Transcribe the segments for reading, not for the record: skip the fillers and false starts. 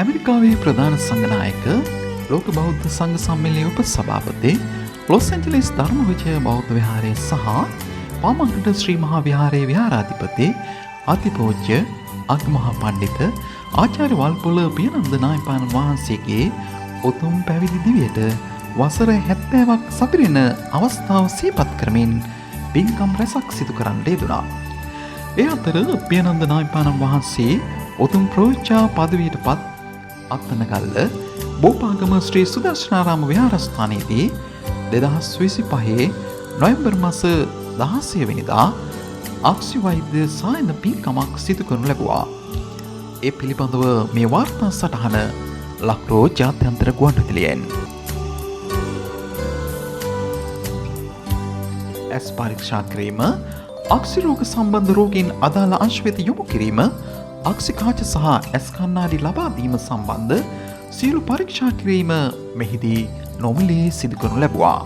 ඇමරිකාවේ ප්‍රධාන සංඝනායක ලෝක බෞද්ධ සංඝ සම්මේලනයේ උපසභාපති ලොස් ඇන්ජලිස් ධර්ම විජය බෞද්ධ විහාරය සහ පාමංගට ශ්‍රී මහා විහාරයේ විහාරාධිපති අතිපූජ්‍ය අග්මහා පණ්ඩිත ආචාර්ය වල්පොල පියනන්ද නායකයන් වහන්සේගේ උතුම් පැවිදි දිවියට වසර 70ක් සපිරෙන අවස්ථාව සිහිපත් කරමින් පින්කම් රැසක් සිදු කරන්න යෙදුණා. ඒ අතර පියනන්ද නායකයන් වහන්සේ උතුම් ප්‍රෝච්චා පදවියට පත් අත්තනගල්ල බෝපාගම ශ්‍රී සුදර්ශනාරාම විහාරස්ථානයේදී 2025 නොවැම්බර් මාස 16 වෙනිදා අක්ෂි වෛද්‍ය සායන පින්කමක් සිදු කරනු ලැබුවා. ඒ පිළිබඳව මේ වාර්තා සටහන ලක්රෝ ජාත්‍යන්තර ගුවන්විදුලියෙන්. ඇස් පරීක්ෂා කිරීම, අක්ෂි රෝග සම්බන්ධ රෝගීන් අදාළ අංශ වෙත යොමු කිරීම, අක්ෂි කාච සහ ඇස් කණ්ණාඩි ලබා දීම සම්බන්ධ සියලු පරීක්ෂා කිරීම මෙහිදී නොමිලේ සිදු කරනු ලැබුවා.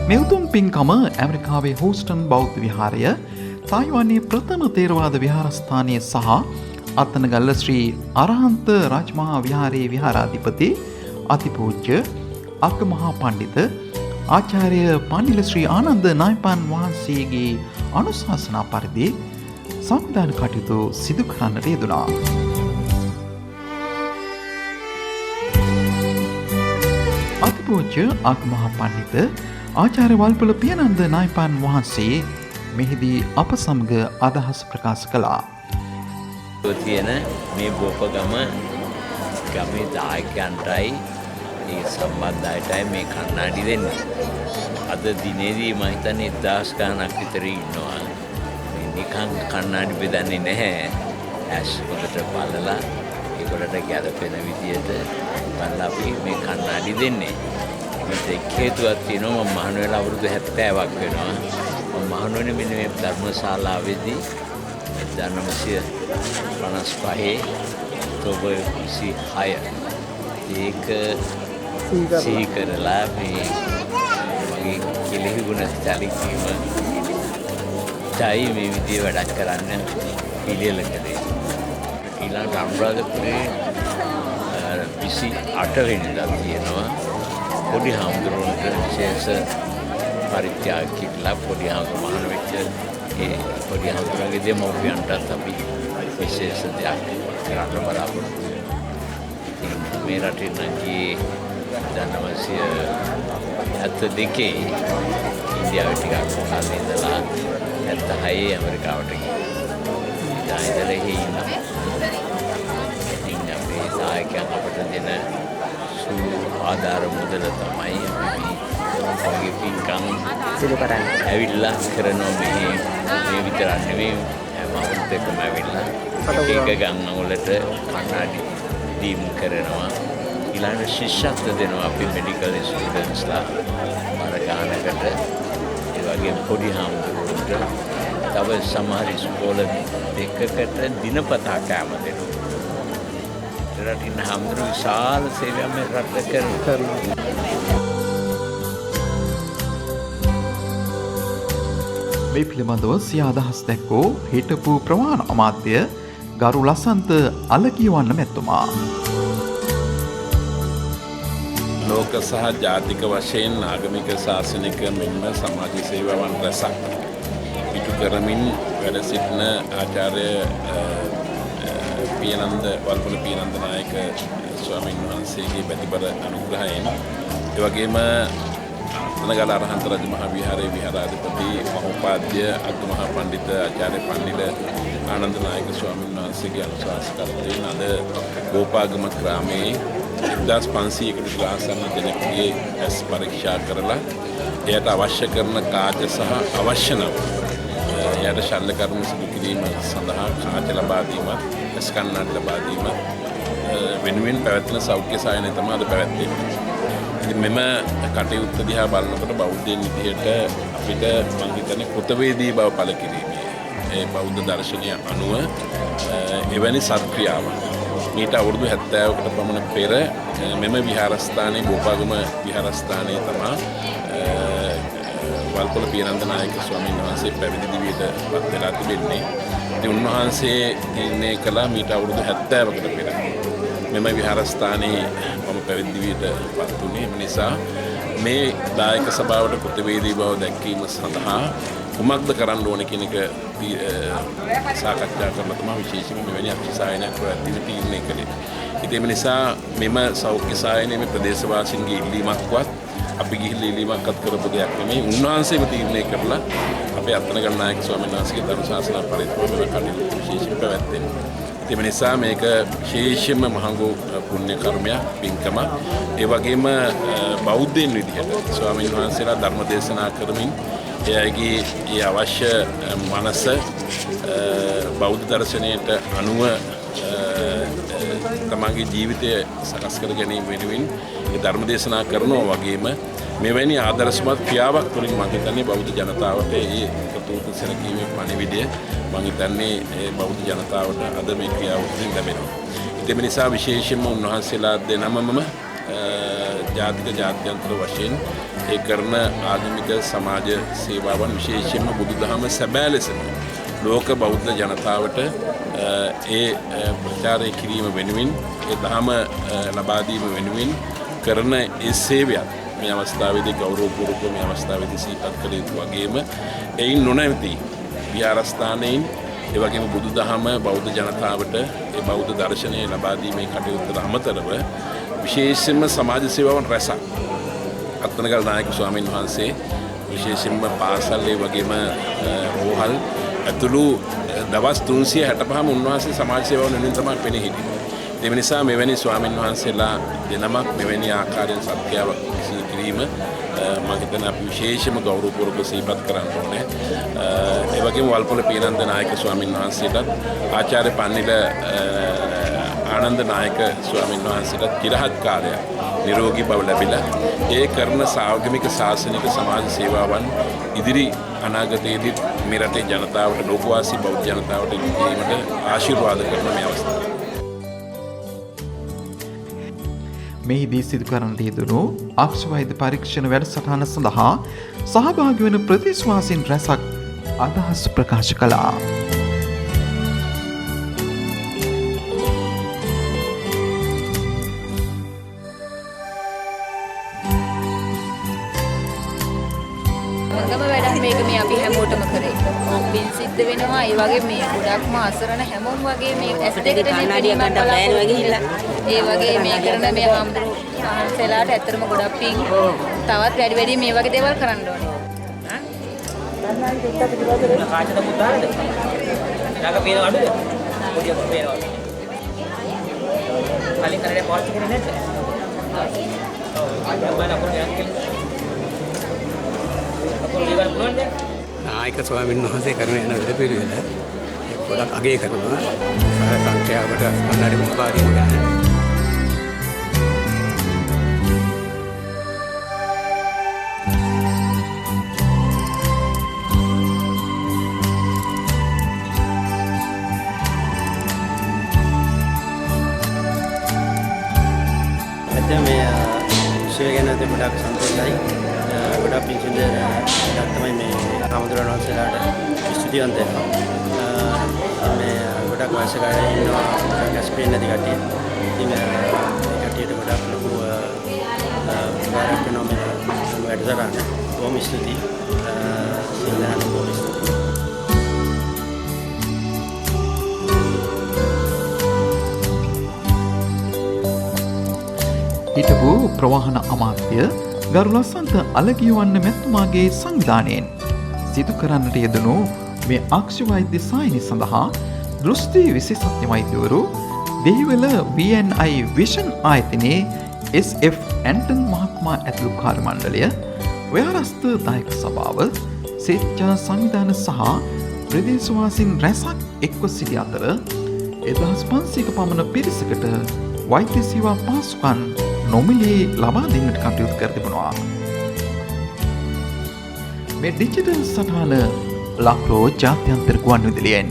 මේ උතුම් පින්කම ඇමරිකාවේ හූස්ටන් බෞද්ධ විහාරය, තායිවානයේ ප්‍රථම තේරවාද විහාරස්ථානය සහ අත්තනගල්ල ශ්‍රී අරහන්ත රාජමහා විහාරයේ විහාරාධිපති අතිපූජ්‍ය අග්මහා පණ්ඩිත ආචාර්ය පණ්ඩිල ශ්‍රී ආනන්ද නායකයන් වහන්සේගේ අනුශාසනා පරිදි සංවිධාන කටයුතු සිදු කරන්නට යෙදුණා. අතිපූජ්‍ය අග්මහා පණ්ඩිත ආචාර්ය වල්පොල පියනන්ද නායකයන් වහන්සේ මෙහිදී අප සමග අදහස් ප්‍රකාශ කළා. තියෙන මේ බෝපගම ගමේ දායකයන්ටයි ඒ සම්බන්ධ අයටයි මේ කණ්ණාඩි දෙන්නේ. අද දිනේදී මම හිතන්නේ 1000 ගණනක් විතර ඉන්නවා. මේ නිකන් කණ්ණාඩි බෙදන්නේ නැහැ. ඇස් වලට බලලා ඒකට ගැළපෙන විදියට බලලා අපි මේ කණ්ණාඩි දෙන්නේ. මේක එක් හේතුවක් තියෙනවා. මම මහාන වෙලා අවුරුදු 70ක් වෙනවා. මම මහාන වෙන්නේ මෙන්න මේ ධර්මශාලාවේදී 1955 ඔක්තෝබර් 26 ඒක සිහි කරලා මේ මගේ කෙලෙහි ගුණ සැලකීම ජයි මේ විදිය වැඩක් කරන්න පිළියෙල කළේ. ඊළඟ අනුරාධපුරේ 28 වෙනිදා තියෙනවා පොඩි හාමුදුරුවන්ට විශේෂ පරිත්‍යාග කිట్లా පොඩි හාමුදුරුවෝ මහාන වෙච්ච ඒ පොඩි හාමුදුරුවන්ගේ දෙමව්පියන්ටත් අපි විශේෂ දෙයක් කරන්න බලාපොරොත්තු වෙනවා. මේ රටේ නැගී 1972 ඉන්දියාවට ටිකක් කාලේ ඉඳලා 76 ඇමරිකාවට ගියා. ඉතින් ඉඳලා ඉතින් අපේ දායකයන් අපට දෙන සුළු ආධාර මුදල තමයි අපි මේ පින්කම් සිදු කරන්නේ. ඇවිල්ලා කරනවා මේ විතරක් නෙවෙයි හැම අවුරුද්දකම ඇවිල්ලා එක ගම් වලට කණ්ණාඩි දීම් කරනවා. ඊළඟ ශිෂ්‍යත්ව දෙනවා අපි මෙඩිකල් ස්ටුඩන්ට්ස්ලා මාර ගානකට. ඒ වගේ පොඩි හාමුදුරුවන්ට තව සමහර ඉස්කෝල දෙකකට දිනපතා කෑම දෙනවා. රටින් හාමුදුරුවෝ විශාල සේවයක් මේ රටට කරනවා. මේ පිළිබඳව සිය අදහස් දැක්වූ හිටපු ප්‍රවාහන අමාත්‍ය ගරු ලසන්ත අලකියවන්න මැතිතුමා. ලෝක සහ ජාතික වශයෙන් ආගමික ශාසනික මෙන්ම සමාජ සේවාවන් රැසක් ඉටු කරමින් වැඩ සිටින ආචාර්ය පියනන්ද වල්පොල පියනන්ද නායක ස්වාමීන් වහන්සේගේ ප්‍රතිබල අනුග්‍රහයෙන් ඒ වගේම අත්තනගල අරහන්ත රාජමහා විහාරයේ විහාරාධිපති මහෝපාද්‍ය අග්මහා පණ්ඩිත ආචාර්ය පණ්ඩිත ආනන්ද නායක ස්වාමීන් වහන්සේගේ අනුශාසකත්වයෙන් අද බෝපාගම ග්‍රාමයේ 1500කට ගාසන්න දෙනෙකුගේ ඇස් පරීක්ෂා කරලා එයට අවශ්‍ය කරන කාච සහ අවශ්‍ය නම් එයට ශල්‍ය කර්ම සිදු කිරීම සඳහා කාච ලබා දීමත් ඇස් කණ්ණාඩි ලබා දීමත් වෙනුවෙන් පැවැත්වෙන සෞඛ්‍ය සායනය තමයි අද පැවැත්වෙන්නේ. ඉතින් මෙම කටයුත්ත දිහා බලනකොට බෞද්ධයන් විදිහට අපිට මම හිතන්නේ කෘතවේදී බව පළ කිරීමේ ඒ බෞද්ධ දර්ශනය අනුව එවැනි සත්ක්‍රියාවක් මීට අවුරුදු 70කට පමණ පෙර මෙම විහාරස්ථානයේ බෝපාගම විහාරස්ථානයේ තමයි වල්පොළ පියනන්ද නායක ස්වාමීන් වහන්සේ පැවිදි දිවියට පත් වෙලා තිබෙන්නේ. ඉතින් උන්වහන්සේ තීරණය කළා මීට අවුරුදු 70කට පෙර මෙම විහාරස්ථානයේ මම පැවිදි දිවියට පත් වුණේ. ඒ නිසා මේ දායක සභාවට ප්‍රතිවේදී බව දැක්වීම සඳහා කුමක්ද කරන්න ඕන කියන එක සාකච්ඡා කරලා තමයි විශේෂයෙන්ම මෙවැනි අතිශායනයක් ප්‍රවැත්වීම තීරණය කළේ. ඉතින් ඒ නිසා මෙම සෞඛ්‍ය සායනයේ මේ ප්‍රදේශවාසීන්ගේ ඉල්ලීමක්වත් අපි ගිහිල්ලා ඉල්ලීමක්වත් කරපු දෙයක් නෙමෙයි. උන්වහන්සේම තීරණය කරලා අපේ අත්නගර නායක ස්වාමීන් වහන්සේගේ ධර්ම ශාසන පරිපූර්ණ කටයුතු විශේෂයෙන් පැවැත්වෙනවා. ඒ නිසා මේක විශේෂයෙන්ම මහඟු පුණ්‍ය කර්මයක්, පින්කම. ඒ වගේම බෞද්ධයන් විදිහට ස්වාමීන් වහන්සේලා ධර්ම දේශනා කරමින් එයාගේ ඒ අවශ්‍ය මනස බෞද්ධ දර්ශනයට අනුව තමන්ගේ ජීවිතය සකස් කර ගැනීම වෙනුවෙන් ඒ ධර්ම දේශනා කරනවා වගේම මෙවැනි ආදර්ශමත් ක්‍රියාවක් තුළින් මම හිතන්නේ බෞද්ධ ජනතාවට ඒ කටයුතු සැලකීමේ පණිවිඩය මම හිතන්නේ ඒ බෞද්ධ ජනතාවට අද මේ ක්‍රියාව තුළින් ලැබෙනවා. ඒ නිසා විශේෂයෙන්ම උන්වහන්සේලා දෙනමම ජාතික ජාත්‍යන්තර වශයෙන් ඒ කරන ආගමික සමාජ සේවාවන් විශේෂයෙන්ම බුදුදහම සැබෑ ලෙසම ලෝක බෞද්ධ ජනතාවට ඒ ප්‍රචාරය කිරීම වෙනුවෙන් ඒ දහම ලබා දීම වෙනුවෙන් කරන ඒ සේවයක් මේ අවස්ථාවේදී ගෞරවපූර්වක මේ අවස්ථාවේදී සිහිපත් කළ යුතු වගේම එයින් නොනැවතී විහාරස්ථානයෙන් ඒ වගේම බුදුදහම බෞද්ධ ජනතාවට ඒ බෞද්ධ දර්ශනය ලබා දීමේ කටයුත්තට අමතරව විශේෂයෙන්ම සමාජ සේවාවන් රැසක් අත්නගල් නායක ස්වාමීන් වහන්සේ විශේෂයෙන්ම පාසල් ඒ වගේම රෝහල් ඇතුළු දවස් 365ම උන්වහන්සේ සමාජ සේවාව වෙනුවෙන් තමයි පෙනී හිටියේ. ඒ නිසා මෙවැනි ස්වාමීන් වහන්සේලා දෙනමක් මෙවැනි ආකාරයෙන් සත්‍යාවක් සිදු කිරීම මම හිතන අපි විශේෂම ගෞරවපූර්වක සිහිපත් කරන්න ඕනේ. ඒ වගේම වල්පොළ පියනන්ද නායක ස්වාමීන් වහන්සේටත් ආචාර්ය පන්නිල ආනන්ද නායක ස්වාමීන් වහන්සේට চিරහත් කාලයක් නිරෝගී බව ලැබිලා ඒ කරන සාගමික ශාසනික සමාජ සේවාවන් ඉදිරි අනාගතයේදී මේ රටේ ජනතාවට ලෝකවාසී බෞද්ධ ජනතාවට දීමට ආශිර්වාද කරන මේ අවස්ථාව. මෙහිදී සිදු කරන්නට යෙදුණු අක්ෂවෛද්‍ය පරීක්ෂණ වැඩසටහන සඳහා සහභාගී වන ප්‍රදේශවාසීන් රැසක් අදහස් ප්‍රකාශ කළා. මේක මේ අපි හැමෝටම කරේ. පින් සිද්ධ වෙනවා. ඒ වගේ මේ ගොඩක්ම අසරණ හැමෝම වගේ මේ ඇස් දෙකට කන්නඩිය ගන්න බෑන වගේ හිලා. ඒ වගේ මේ කරන මේ හම්බුසලාට ඇත්තටම ගොඩක් පින්. තවත් වැඩි මේ වගේ දේවල් කරන්න ඕනේ. කාචද මුදාරද? නාග පේන අඩුද? පොඩියක් පේනවා. කලින් කරේ පාවිච්චි කරේ නැද්ද? ඔව්. ආයෙත් බලන්න අපුරු යන්න කියලා. නායක ස්වාමීන් වහන්සේ කරන යන වැඩපිළිවෙල ගොඩක් අගය කරනවා. සංඛ්‍යාවට කන්නඩි මුඛාරිය ගන්න. මේ විශ්වය ගැන ගොඩක් සතුටුයි. ගොඩක් පිංසින්ද තමයි මේ ආමතුරන් වහන්සේලාට ස්තුතිවන්ත වෙනවා. මේ ගොඩක් වයසක අය ඉන්නවා කැස්පේන් නැති කට්ටිය. ඉතින් කට්ටියට ගොඩක් ලොකු උදාහරණයක් වෙනවා මේ වැඩසටහන. බොහොම ස්තුතියි. සිංහලට බොහොම ස්තුතියි. හිටපු ප්‍රවාහන අමාත්‍ය ගරු ලස්සන්ත අලගියවන්න මැතිතුමාගේ සංවිධානයෙන් සිදු කරන්නට යෙදුණු මේ අක්ෂවෛද්‍ය සායනය සඳහා දෘෂ්ටි විශේෂඥ වෛද්‍යවරු දෙහිවල VNI විෂන් ආයතනයේ SF ඇන්ටන් මහත්මයා ඇතුළු කාර්ය මණ්ඩලය, ව්‍යවස්ථ දායක සභාව, ස්වේච්ඡා සංවිධාන සහ ප්‍රදේශවාසීන් රැසක් එක්ව සිටි අතර 1500ක පමණ පිරිසකට වෛද්‍ය සේවා පහසුකම් නොමිලේ ලබා දෙන්නට කටයුතු කර තිබෙනවා. මේ ඩිජිටල් සටහන ලක්රෝ ජාත්‍යන්තර ගුවන්විදුලියෙන්